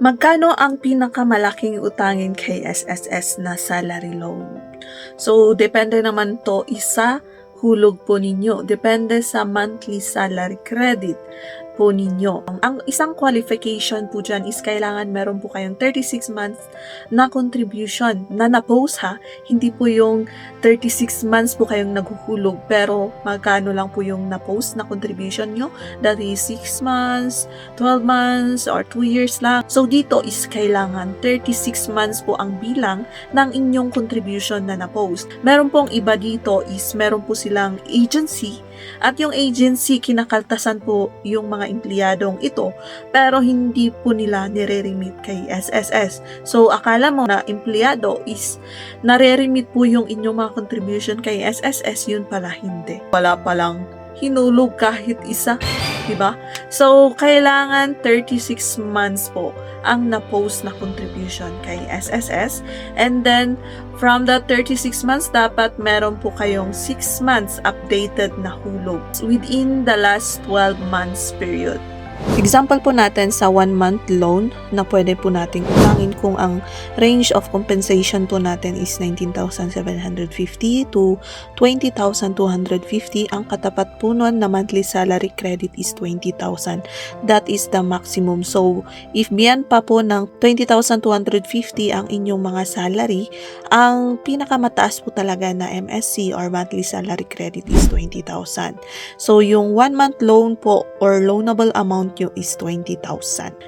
Magkano ang pinakamalaking utangin kay SSS na salary loan? So, depende naman to isa hulog po ninyo. Depende sa monthly salary credit po ninyo. Ang isang qualification po dyan is kailangan meron po kayong 36 months na contribution na na-post ha. Hindi po yung 36 months po kayong naghuhulog pero magkano lang po yung na-post na contribution nyo. That is 6 months, 12 months, or 2 years lang. So dito is kailangan 36 months po ang bilang ng inyong contribution na na-post. Meron pong iba dito is meron po silang agency at yung agency kinakaltasan po yung mga empleyadong ito pero hindi po nila nire-remit kay SSS. So akala mo na empleyado is nare-remit po yung inyong mga contribution kay SSS, yun pala hindi. Wala palang hinulog kahit isa, diba? So kailangan 36 months po ang na-post na contribution kay SSS, and then from that 36 months dapat meron po kayong 6 months updated na hulog within the last 12 months period. Example po natin sa 1-month loan na pwede po nating utangin kung ang range of compensation po natin is 19,750 to 20,250. Ang katapat po nun na monthly salary credit is 20,000. That is the maximum. So, if beyond pa po ng 20,250 ang inyong mga salary, ang pinakamataas po talaga na MSC or monthly salary credit is 20,000. So, yung 1-month loan po or loanable amount nyo is 20,000.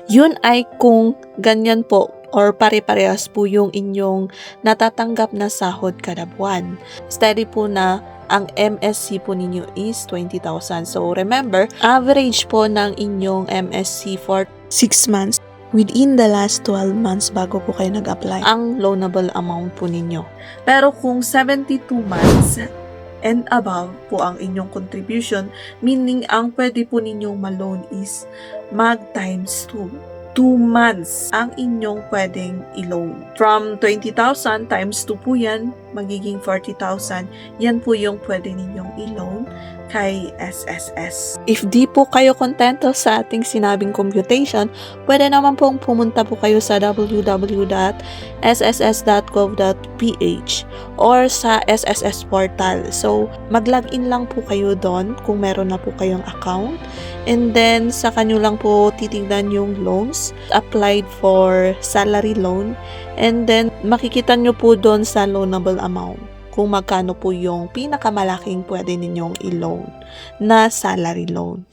Yun ay kung ganyan po or pare-parehas po yung inyong natatanggap na sahod kada buwan. Steady po na ang MSC po ninyo is 20,000. So remember, average po ng inyong MSC for 6 months within the last 12 months bago po kayo nag-apply ang loanable amount po ninyo. Pero kung 72 months and above po ang inyong contribution, meaning ang pwede po ninyong ma-loan is mag times 2. 2 months ang inyong pwedeng i-loan. From 20,000 times 2 po yan, magiging 40,000. Yan po yung pwede ninyong i-loan kay SSS. If di po kayo kontento sa ating sinabing computation, pwede naman pong pumunta po kayo sa www.sss.gov.ph or sa SSS portal. So, mag-login lang po kayo doon kung meron na po kayong account. And then, sa kanyo lang po titignan yung loans applied for salary loan. And then, makikita nyo po doon sa loanable amount kung magkano po yung pinakamalaking pwede ninyong i-loan na salary loan.